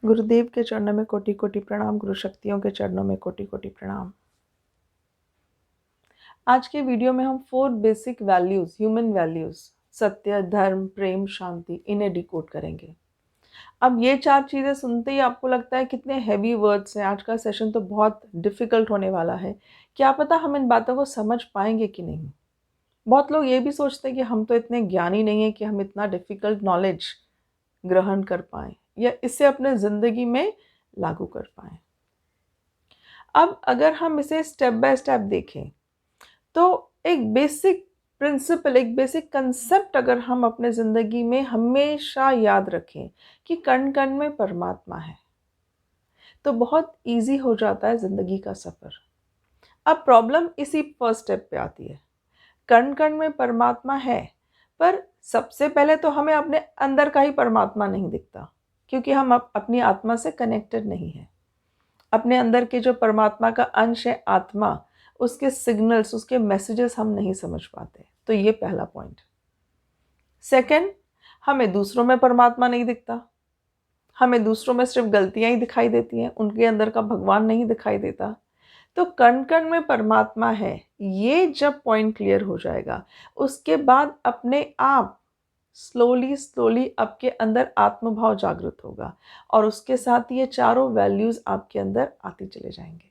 गुरुदेव के चरणों में कोटि कोटि प्रणाम, गुरु शक्तियों के चरणों में कोटि कोटि प्रणाम। आज के वीडियो में हम 4 बेसिक वैल्यूज, ह्यूमन वैल्यूज, सत्य, धर्म, प्रेम, शांति, इन्हें डिकोड करेंगे। अब ये 4 चीज़ें सुनते ही आपको लगता है कितने हैवी वर्ड्स हैं, आज का सेशन तो बहुत डिफिकल्ट होने वाला है। क्या पता हम इन बातों को समझ पाएंगे कि नहीं। बहुत लोग ये भी सोचते हैं कि हम तो इतने ज्ञानी नहीं हैं कि हम इतना डिफिकल्ट नॉलेज ग्रहण कर पाएँ या इसे अपने ज़िंदगी में लागू कर पाएँ। अब अगर हम इसे स्टेप बाय स्टेप देखें तो एक बेसिक प्रिंसिपल, एक बेसिक कंसेप्ट अगर हम अपने ज़िंदगी में हमेशा याद रखें कि कण कण में परमात्मा है, तो बहुत इजी हो जाता है ज़िंदगी का सफ़र। अब प्रॉब्लम इसी फर्स्ट स्टेप पे आती है। कण कण में परमात्मा है, पर सबसे पहले तो हमें अपने अंदर का ही परमात्मा नहीं दिखता, क्योंकि हम अपनी आत्मा से कनेक्टेड नहीं हैं। अपने अंदर के जो परमात्मा का अंश है आत्मा, उसके सिग्नल्स, उसके मैसेजेस हम नहीं समझ पाते। तो ये पहला पॉइंट। सेकंड, हमें दूसरों में परमात्मा नहीं दिखता। हमें दूसरों में सिर्फ गलतियां ही दिखाई देती हैं, उनके अंदर का भगवान नहीं दिखाई देता। तो कण कण में परमात्मा है, ये जब पॉइंट क्लियर हो जाएगा, उसके बाद अपने आप स्लोली स्लोली आपके अंदर आत्मभाव जागृत होगा और उसके साथ ये चारों वैल्यूज आपके अंदर आती चले जाएंगे।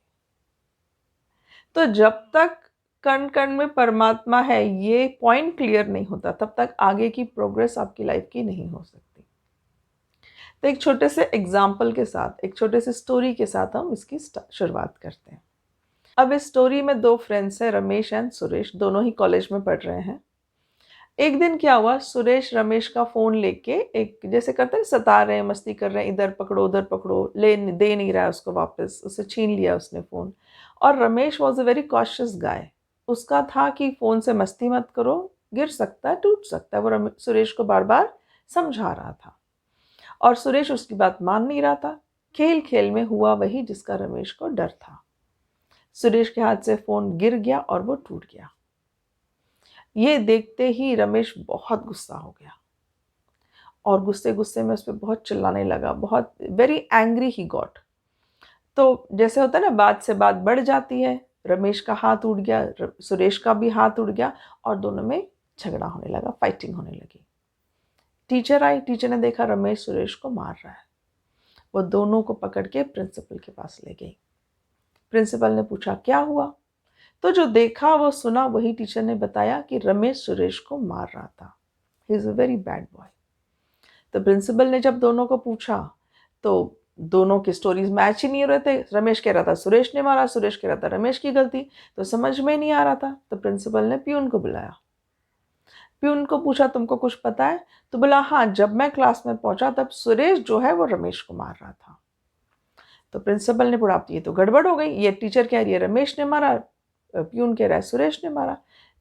तो जब तक कण कण में परमात्मा है ये पॉइंट क्लियर नहीं होता, तब तक आगे की प्रोग्रेस आपकी लाइफ की नहीं हो सकती। तो एक छोटे से एग्जाम्पल के साथ, एक छोटे से स्टोरी के साथ हम इसकी शुरुआत करते हैं। अब इस स्टोरी में 2 फ्रेंड्स हैं, रमेश एंड सुरेश, दोनों ही कॉलेज में पढ़ रहे हैं। एक दिन क्या हुआ, सुरेश रमेश का फ़ोन लेके, एक जैसे करते हैं सता रहे हैं, मस्ती कर रहे हैं, इधर पकड़ो उधर पकड़ो, दे नहीं रहा है उसको वापस, उसे छीन लिया उसने फ़ोन। और Ramesh was a very cautious guy. उसका था कि फ़ोन से मस्ती मत करो, गिर सकता है, टूट सकता है। वो सुरेश को बार बार समझा रहा था और सुरेश उसकी बात मान नहीं रहा था। खेल खेल में हुआ वही जिसका रमेश को डर था। सुरेश के हाथ से फ़ोन गिर गया और वो टूट गया। ये देखते ही रमेश बहुत गुस्सा हो गया और गुस्से गुस्से में उस पर बहुत चिल्लाने लगा, बहुत वेरी एंग्री ही गॉट। तो जैसे होता है ना, बात से बात बढ़ जाती है। रमेश का हाथ उठ गया, सुरेश का भी हाथ उठ गया और दोनों में झगड़ा होने लगा, फाइटिंग होने लगी। टीचर आई, टीचर ने देखा रमेश सुरेश को मार रहा है। वो दोनों को पकड़ के प्रिंसिपल के पास ले गई। प्रिंसिपल ने पूछा क्या हुआ, तो जो देखा वो सुना वही टीचर ने बताया कि रमेश सुरेश को मार रहा था। He is a very bad boy. तो प्रिंसिपल ने जब दोनों को पूछा तो दोनों की स्टोरीज मैच ही नहीं हो रहे थे। रमेश कह रहा था सुरेश ने मारा, सुरेश कह रहा था रमेश की गलती, तो समझ में नहीं आ रहा था। तो प्रिंसिपल ने प्यून को बुलाया। प्यून को पूछा तुमको कुछ पता है, तो बोला हाँ, जब मैं क्लास में पहुंचा तब सुरेश जो है वो रमेश को मार रहा था। तो प्रिंसिपल ने बोला ये तो गड़बड़ हो गई, ये टीचर कह रही है रमेश ने मारा, प्यून कह रहा है सुरेश ने मारा।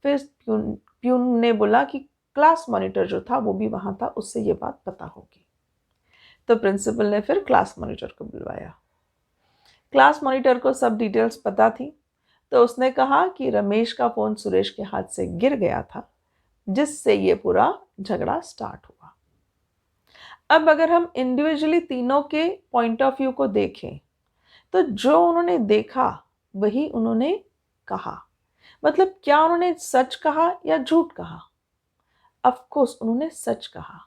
फिर प्यून ने बोला कि क्लास मॉनिटर जो था वो भी वहां था, उससे ये बात पता होगी। तो प्रिंसिपल ने फिर क्लास मॉनिटर को बुलवाया। क्लास मॉनिटर को सब डिटेल्स पता थी, तो उसने कहा कि रमेश का फ़ोन सुरेश के हाथ से गिर गया था, जिससे ये पूरा झगड़ा स्टार्ट हुआ। अब अगर हम इंडिविजुअली तीनों के पॉइंट ऑफ व्यू को देखें, तो जो उन्होंने देखा वही उन्होंने कहा। मतलब क्या उन्होंने सच कहा या झूठ कहा? ऑफ कोर्स उन्होंने सच कहा।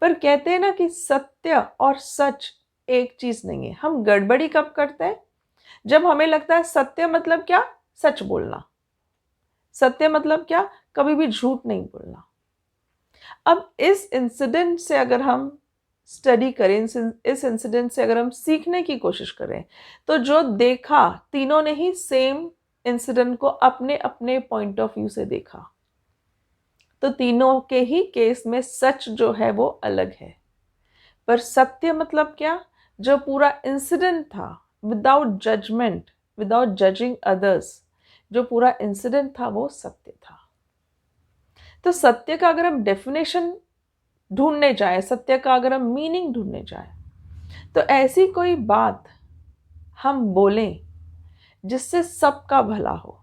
पर कहते हैं ना कि सत्य और सच एक चीज नहीं है। हम गड़बड़ी कब करते हैं? जब हमें लगता है सत्य मतलब क्या, सच बोलना। सत्य मतलब क्या, कभी भी झूठ नहीं बोलना। अब इस इंसिडेंट से अगर हम स्टडी करें, इस इंसिडेंट से अगर हम सीखने की कोशिश करें, तो जो देखा, तीनों ने ही सेम इंसिडेंट को अपने अपने पॉइंट ऑफ व्यू से देखा। तो तीनों के ही केस में सच जो है वो अलग है। पर सत्य मतलब क्या, जो पूरा इंसिडेंट था, without judgment, without judging others, जो पूरा इंसिडेंट था वो सत्य था। तो सत्य का अगर हम डेफिनेशन ढूंढने जाए, सत्य का अगर हम मीनिंग ढूंढने जाए, तो ऐसी कोई बात हम बोलें जिससे सबका भला हो,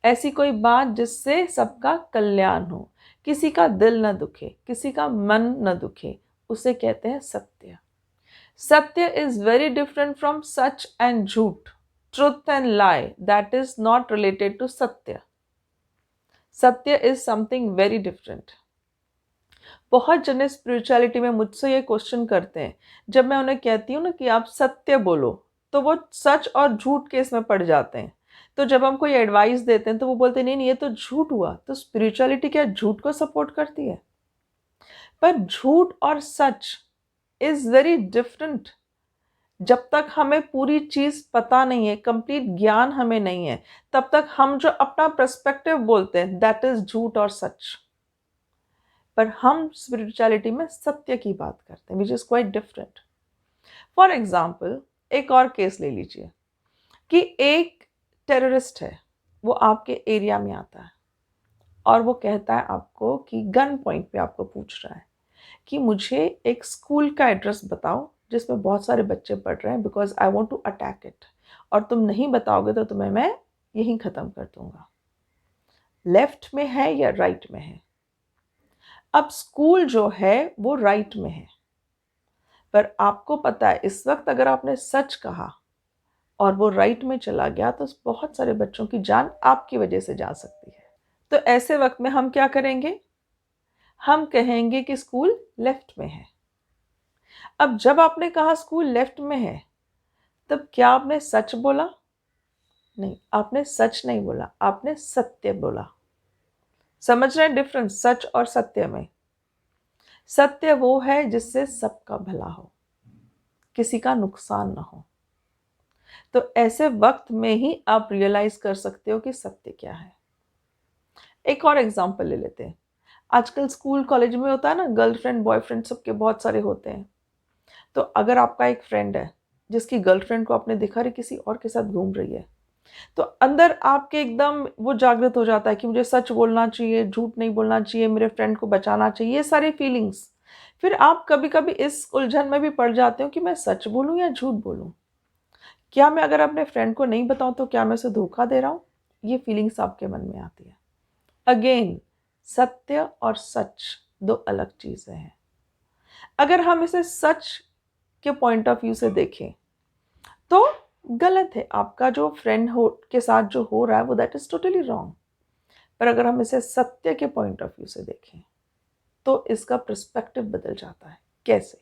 ऐसी कोई बात जिससे सबका कल्याण हो, किसी का दिल न दुखे, किसी का मन न दुखे, उसे कहते हैं सत्य। सत्य इज वेरी डिफरेंट फ्रॉम सच एंड झूठ. Truth and lie, that is not related to सत्य. सत्य इज समथिंग वेरी डिफरेंट. बहुत जने स्पिरिचुअलिटी में मुझसे ये क्वेश्चन करते हैं. जब मैं उन्हें कहती हूँ ना कि आप सत्य बोलो, तो वो सच और झूठ के इसमें पड़ जाते हैं. तो जब हम कोई एडवाइस देते हैं तो वो बोलते हैं नहीं नहीं, ये तो झूठ हुआ. तो स्पिरिचुअलिटी क्या झूठ को सपोर्ट करती है? पर झूठ और सच इज वेरी डिफरेंट. जब तक हमें पूरी चीज पता नहीं है, कंप्लीट ज्ञान हमें नहीं है, तब तक हम जो अपना पर्सपेक्टिव बोलते हैं दैट इज झूठ और सच. पर हम स्पिरिचुअलिटी में सत्य की बात करते हैं, which is quite different. For example, एक और केस ले लीजिए कि एक टेररिस्ट है, वो आपके एरिया में आता है और वो कहता है आपको कि गन पॉइंट पे आपको पूछ रहा है कि मुझे एक स्कूल का एड्रेस बताओ जिसमें बहुत सारे बच्चे पढ़ रहे हैं, because I want to attack it, और तुम नहीं बताओगे तो तुम्हें मैं यहीं ख़त्म कर दूंगा. लेफ्ट में है या राइट में है? अब स्कूल जो है वो राइट में है, पर आपको पता है इस वक्त अगर आपने सच कहा और वो राइट में चला गया तो बहुत सारे बच्चों की जान आपकी वजह से जा सकती है. तो ऐसे वक्त में हम क्या करेंगे? हम कहेंगे कि स्कूल लेफ्ट में है. अब जब आपने कहा स्कूल लेफ्ट में है, तब क्या आपने सच बोला? नहीं, आपने सच नहीं बोला, आपने सत्य बोला. समझ रहे हैं डिफरेंस सच और सत्य में? सत्य वो है जिससे सबका भला हो, किसी का नुकसान ना हो. तो ऐसे वक्त में ही आप रियलाइज कर सकते हो कि सत्य क्या है. एक और एग्जांपल ले लेते हैं. आजकल स्कूल कॉलेज में होता है ना, गर्लफ्रेंड बॉयफ्रेंड सबके बहुत सारे होते हैं. तो अगर आपका एक फ्रेंड है जिसकी गर्लफ्रेंड को आपने देखा रही किसी और के साथ घूम रही है, तो अंदर आपके एकदम वो जागृत हो जाता है कि मुझे सच बोलना चाहिए, झूठ नहीं बोलना चाहिए, मेरे फ्रेंड को बचाना चाहिए, ये सारी फीलिंग्स. फिर आप कभी कभी इस उलझन में भी पड़ जाते हो कि मैं सच बोलूं या झूठ बोलूं. क्या मैं अगर अपने फ्रेंड को नहीं बताऊं तो क्या मैं उसे धोखा दे रहा हूं? ये फीलिंग्स आपके मन में आती है. अगेन, सत्य और सच दो अलग चीजें हैं. अगर हम इसे सच के पॉइंट ऑफ व्यू से देखें तो गलत है. आपका जो फ्रेंड हो के साथ जो हो रहा है वो दैट इज टोटली रॉन्ग. पर अगर हम इसे सत्य के पॉइंट ऑफ व्यू से देखें तो इसका पर्सपेक्टिव बदल जाता है. कैसे?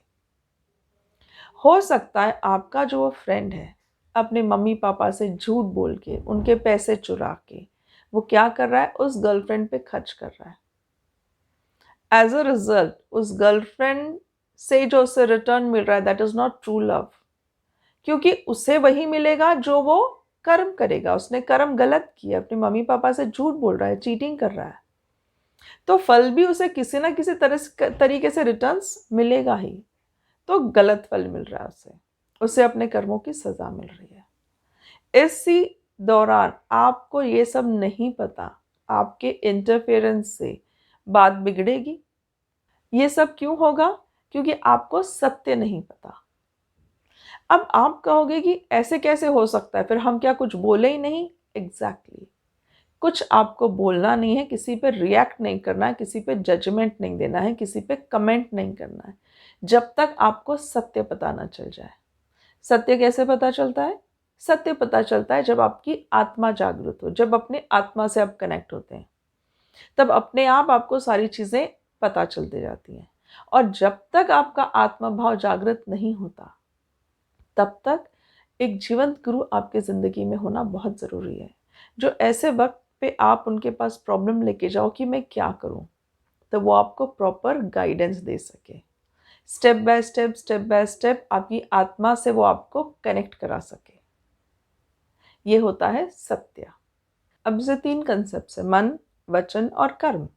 हो सकता है आपका जो फ्रेंड है अपने मम्मी पापा से झूठ बोल के, उनके पैसे चुरा के, वो क्या कर रहा है? उस गर्लफ्रेंड पे खर्च कर रहा है. एज अ रिजल्ट उस गर्लफ्रेंड से जो उसे रिटर्न मिल रहा है that is not true love, क्योंकि उसे वही मिलेगा जो वो कर्म करेगा. उसने कर्म गलत किया, अपने मम्मी पापा से झूठ बोल रहा है, चीटिंग कर रहा है, तो फल भी उसे किसी ना किसी तरीके से रिटर्न्स मिलेगा ही. तो गलत फल मिल रहा है उसे, उसे अपने कर्मों की सजा मिल रही है. इसी दौरान आपको ये सब नहीं पता, आपके इंटरफेरेंस से बात बिगड़ेगी. ये सब क्यों होगा? क्योंकि आपको सत्य नहीं पता. अब आप कहोगे कि ऐसे कैसे हो सकता है, फिर हम क्या कुछ बोले ही नहीं? एग्जैक्टली. कुछ आपको बोलना नहीं है, किसी पे रिएक्ट नहीं करना है, किसी पे जजमेंट नहीं देना है, किसी पे कमेंट नहीं करना है, जब तक आपको सत्य पता ना चल जाए. सत्य कैसे पता चलता है? सत्य पता चलता है जब आपकी आत्मा जागृत हो, जब अपने आत्मा से आप कनेक्ट होते हैं, तब अपने आप आपको सारी चीजें पता चलती जाती हैं. और जब तक आपका आत्मा भाव जागृत नहीं होता, तब तक एक जीवंत गुरु आपके ज़िंदगी में होना बहुत ज़रूरी है, जो ऐसे वक्त पे आप उनके पास प्रॉब्लम लेके जाओ कि मैं क्या करूं, तो वो आपको प्रॉपर गाइडेंस दे सके. स्टेप बाय स्टेप आपकी आत्मा से वो आपको कनेक्ट करा सके. ये होता है सत्य. अब से 3 कंसेप्ट है: मन, वचन और कर्म.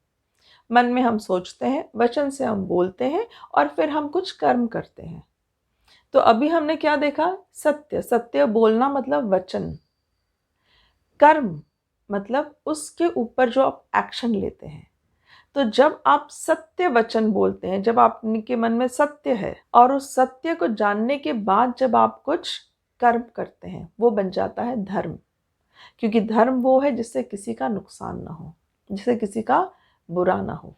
मन में हम सोचते हैं, वचन से हम बोलते हैं, और फिर हम कुछ कर्म करते हैं. तो अभी हमने क्या देखा? सत्य. सत्य बोलना मतलब वचन. कर्म मतलब उसके ऊपर जो आप एक्शन लेते हैं. तो जब आप सत्य वचन बोलते हैं, जब आपके मन में सत्य है और उस सत्य को जानने के बाद जब आप कुछ कर्म करते हैं, वो बन जाता है धर्म. क्योंकि धर्म वो है जिससे किसी का नुकसान ना हो, जिससे किसी का बुरा ना हो,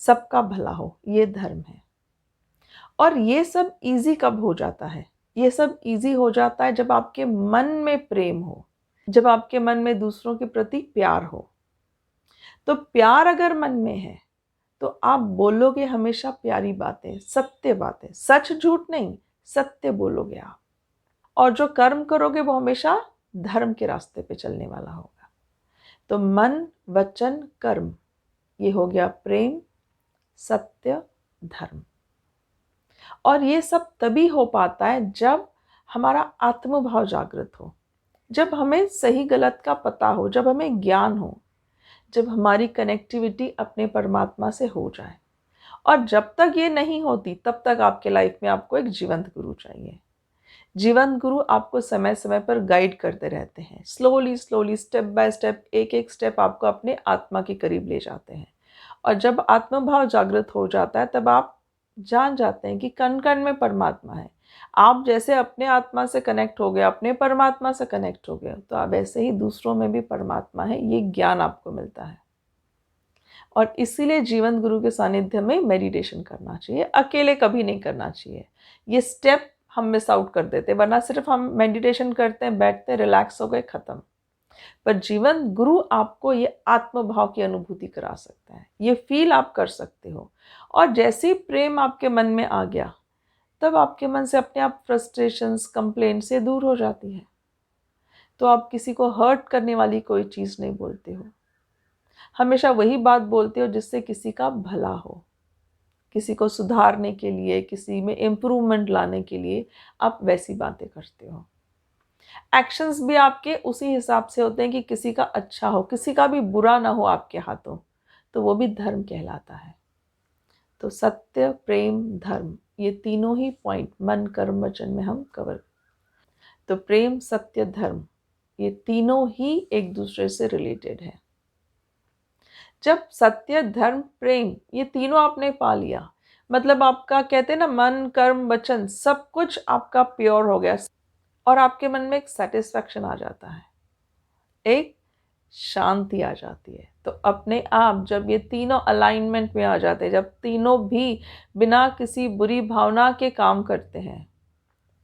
सबका भला हो, ये धर्म है. और ये सब इजी कब हो जाता है? ये सब इजी हो जाता है जब आपके मन में प्रेम हो, जब आपके मन में दूसरों के प्रति प्यार हो। तो प्यार अगर मन में है तो आप बोलोगे हमेशा प्यारी बातें, सत्य बातें, सच झूठ नहीं, सत्य बोलोगे आप। और जो कर्म करोगे वो हमेशा धर्म के रास्ते पे चलने वाला होगा। तो मन, वचन, कर्म, ये हो गया प्रेम, सत्य, धर्म। और ये सब तभी हो पाता है जब हमारा आत्मभाव जागृत हो, जब हमें सही गलत का पता हो, जब हमें ज्ञान हो, जब हमारी कनेक्टिविटी अपने परमात्मा से हो जाए। और जब तक ये नहीं होती तब तक आपके लाइफ में आपको एक जीवंत गुरु चाहिए। जीवंत गुरु आपको समय समय पर गाइड करते रहते हैं, slowly slowly, step by step, एक एक स्टेप आपको अपने आत्मा के करीब ले जाते हैं। और जब आत्मभाव जागृत हो जाता है तब आप जान जाते हैं कि कण कण में परमात्मा है। आप जैसे अपने आत्मा से कनेक्ट हो गए, अपने परमात्मा से कनेक्ट हो गए, तो आप वैसे ही दूसरों में भी परमात्मा है, ये ज्ञान आपको मिलता है। और इसीलिए जीवन गुरु के सानिध्य में मेडिटेशन करना चाहिए, अकेले कभी नहीं करना चाहिए। ये स्टेप हम मिस आउट कर देते, वरना सिर्फ हम मेडिटेशन करते हैं, बैठते हैं, रिलैक्स हो गए, खत्म। पर जीवन गुरु आपको ये आत्मभाव की अनुभूति करा सकता है, ये फील आप कर सकते हो। और जैसे ही प्रेम आपके मन में आ गया तब आपके मन से अपने आप फ्रस्ट्रेशंस, कंप्लेंट से दूर हो जाती है। तो आप किसी को हर्ट करने वाली कोई चीज़ नहीं बोलते हो, हमेशा वही बात बोलते हो जिससे किसी का भला हो, किसी को सुधारने के लिए, किसी में इम्प्रूवमेंट लाने के लिए आप वैसी बातें करते हो। एक्शंस भी आपके उसी हिसाब से होते हैं कि किसी का अच्छा हो, किसी का भी बुरा ना हो आपके हाथों, तो वो भी धर्म कहलाता है। तो सत्य, प्रेम, धर्म, ये तीनों ही पॉइंट मन, कर्म, वचन में हम कवर। तो प्रेम, सत्य, धर्म, ये तीनों ही एक दूसरे से रिलेटेड है। जब सत्य, धर्म, प्रेम, ये तीनों आपने पा लिया, मतलब आपका कहते हैं ना, मन, कर्म, वचन, सब कुछ आपका प्योर हो गया। और आपके मन में एक सेटिस्फैक्शन आ जाता है, एक शांति आ जाती है। तो अपने आप जब ये तीनों अलाइनमेंट में आ जाते हैं, जब तीनों भी बिना किसी बुरी भावना के काम करते हैं,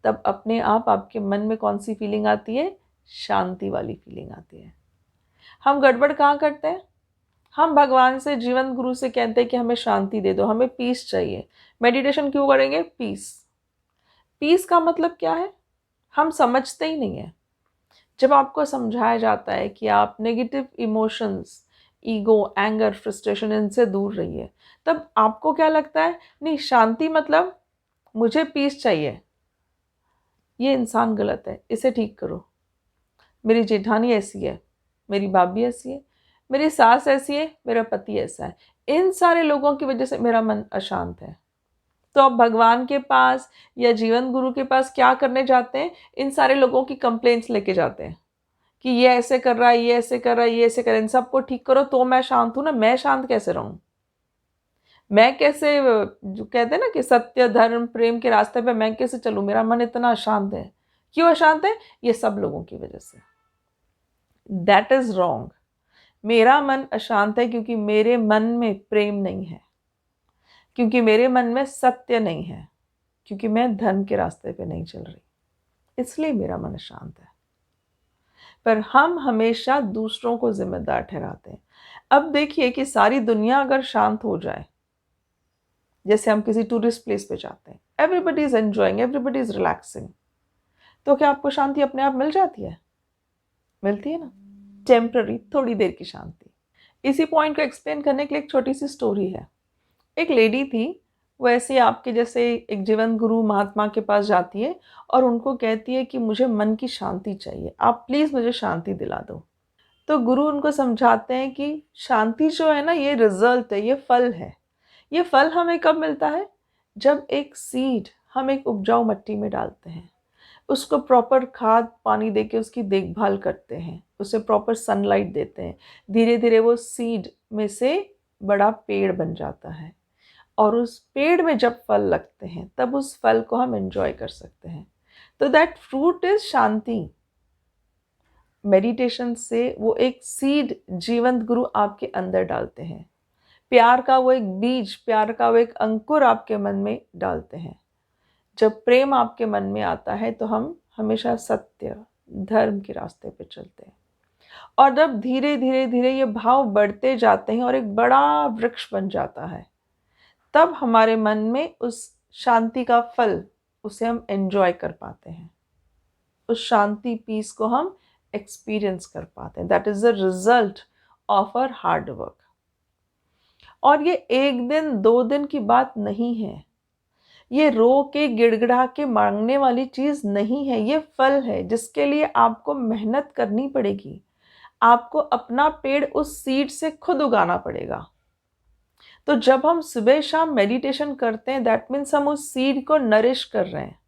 तब अपने आप आपके मन में कौन सी फीलिंग आती है? शांति वाली फीलिंग आती है। हम गड़बड़ कहाँ करते हैं? हम भगवान से, जीवन गुरु से कहते हैं कि हमें शांति दे दो, हमें पीस चाहिए। मेडिटेशन क्यों करेंगे? पीस। पीस का मतलब क्या है? हम समझते ही नहीं है। जब आपको समझाया जाता है कि आप negative emotions, ego, anger, frustration, इनसे दूर रहिए, तब आपको क्या लगता है? नहीं, शांति मतलब मुझे पीस चाहिए। ये इंसान गलत है, इसे ठीक करो। मेरी जेठानी ऐसी है, मेरी भाभी ऐसी है, मेरी सास ऐसी है, मेरा पति ऐसा है, इन सारे लोगों की वजह से मेरा मन अशांत है। तो अब भगवान के पास या जीवन गुरु के पास क्या करने जाते हैं? इन सारे लोगों की कंप्लेंट्स लेके जाते हैं कि ये ऐसे कर रहा है, ये ऐसे कर रहा है, ये ऐसे कर रहा है, इन सबको ठीक करो तो मैं शांत हूं ना। मैं शांत कैसे रहूं? मैं कैसे, जो कहते हैं ना कि सत्य, धर्म, प्रेम के रास्ते पे मैं कैसे चलूं? मेरा मन इतना अशांत है। क्यों अशांत है? ये सब लोगों की वजह से। That is wrong. मेरा मन अशांत है क्योंकि मेरे मन में प्रेम नहीं है, क्योंकि मेरे मन में सत्य नहीं है, क्योंकि मैं धर्म के रास्ते पे नहीं चल रही, इसलिए मेरा मन अशांत है। पर हम हमेशा दूसरों को जिम्मेदार ठहराते हैं। अब देखिए कि सारी दुनिया अगर शांत हो जाए, जैसे हम किसी टूरिस्ट प्लेस पे जाते हैं, everybody is enjoying, everybody is relaxing, तो क्या आपको शांति अपने आप मिल जाती है? मिलती है ना, टेम्पररी, थोड़ी देर की शांति। इसी पॉइंट को एक्सप्लेन करने के लिए एक छोटी सी स्टोरी है। एक लेडी थी, वो ऐसे आपके जैसे एक जीवन गुरु महात्मा के पास जाती है और उनको कहती है कि मुझे मन की शांति चाहिए, आप प्लीज़ मुझे शांति दिला दो। तो गुरु उनको समझाते हैं कि शांति जो है ना, ये रिजल्ट है, ये फल है। ये फल हमें कब मिलता है? जब एक सीड हम एक उपजाऊ मिट्टी में डालते हैं, उसको प्रॉपर खाद पानी देके उसकी देखभाल करते हैं, उसे प्रॉपर सनलाइट देते हैं, धीरे धीरे वो सीड में से बड़ा पेड़ बन जाता है। और उस पेड़ में जब फल लगते हैं तब उस फल को हम एंजॉय कर सकते हैं। तो that fruit is Shanti. Meditation से वो एक सीड जीवंत गुरु आपके अंदर डालते हैं, प्यार का वो एक बीज, प्यार का वो एक अंकुर आपके मन में डालते हैं। जब प्रेम आपके मन में आता है तो हम हमेशा सत्य, धर्म के रास्ते पे चलते हैं। और जब धीरे धीरे धीरे ये भाव बढ़ते जाते हैं और एक बड़ा वृक्ष बन जाता है, तब हमारे मन में उस शांति का फल, उसे हम एंजॉय कर पाते हैं। उस शांति, पीस को हम एक्सपीरियंस कर पाते हैं। That is the result of our hard work. और ये एक दिन दो दिन की बात नहीं है, ये रो के गिड़गिड़ा के मांगने वाली चीज नहीं है। ये फल है जिसके लिए आपको मेहनत करनी पड़ेगी। आपको अपना पेड़ उस सीड से खुद उगाना पड़ेगा। तो जब हम सुबह शाम मेडिटेशन करते हैं, दैट मीन्स हम उस सीड को नरिश कर रहे हैं,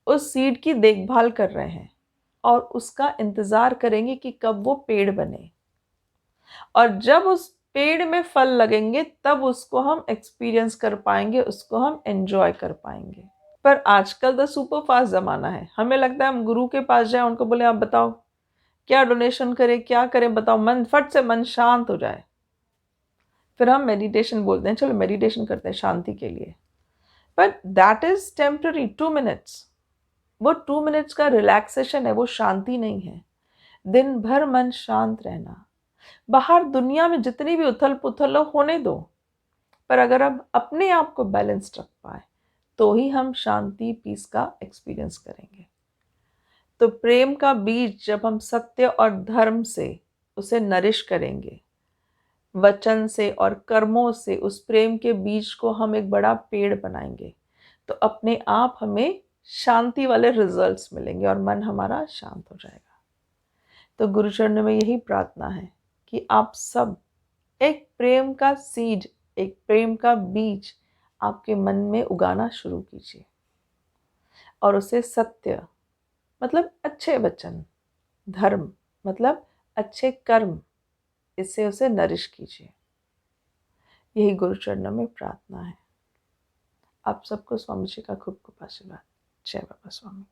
उस सीड की देखभाल कर रहे हैं और उसका इंतजार करेंगे कि कब वो पेड़ बने। और जब उस पेड़ में फल लगेंगे तब उसको हम एक्सपीरियंस कर पाएंगे, उसको हम एंजॉय कर पाएंगे। पर आजकल तो सुपर फास्ट जमाना है। हमें लगता है हम गुरु के पास जाए, उनको बोले आप बताओ क्या डोनेशन करें, क्या करें बताओ, मन फट से मन शांत हो जाए। फिर हम मेडिटेशन बोलते हैं, चलो मेडिटेशन करते हैं शांति के लिए। But that is temporary, 2 minutes. वो 2 मिनट्स का रिलैक्सेशन है, वो शांति नहीं है। दिन भर मन शांत रहना, बाहर दुनिया में जितनी भी उथल पुथल हो होने दो, पर अगर हम अपने आप को बैलेंस रख पाए तो ही हम शांति, पीस का एक्सपीरियंस करेंगे। तो प्रेम का बीज जब हम सत्य और धर्म से उसे नरिश करेंगे, वचन से और कर्मों से उस प्रेम के बीज को हम एक बड़ा पेड़ बनाएंगे, तो अपने आप हमें शांति वाले रिजल्ट्स मिलेंगे और मन हमारा शांत हो जाएगा। तो गुरुचरणों में यही प्रार्थना है कि आप सब एक प्रेम का सीड, एक प्रेम का बीज आपके मन में उगाना शुरू कीजिए और उसे सत्य मतलब अच्छे वचन, धर्म मतलब अच्छे कर्म, इससे उसे नरिश कीजिए। यही गुरुचरणों में प्रार्थना है। आप सबको स्वामी जी का खूब खूब आशीर्वाद। जय बाबा स्वामी।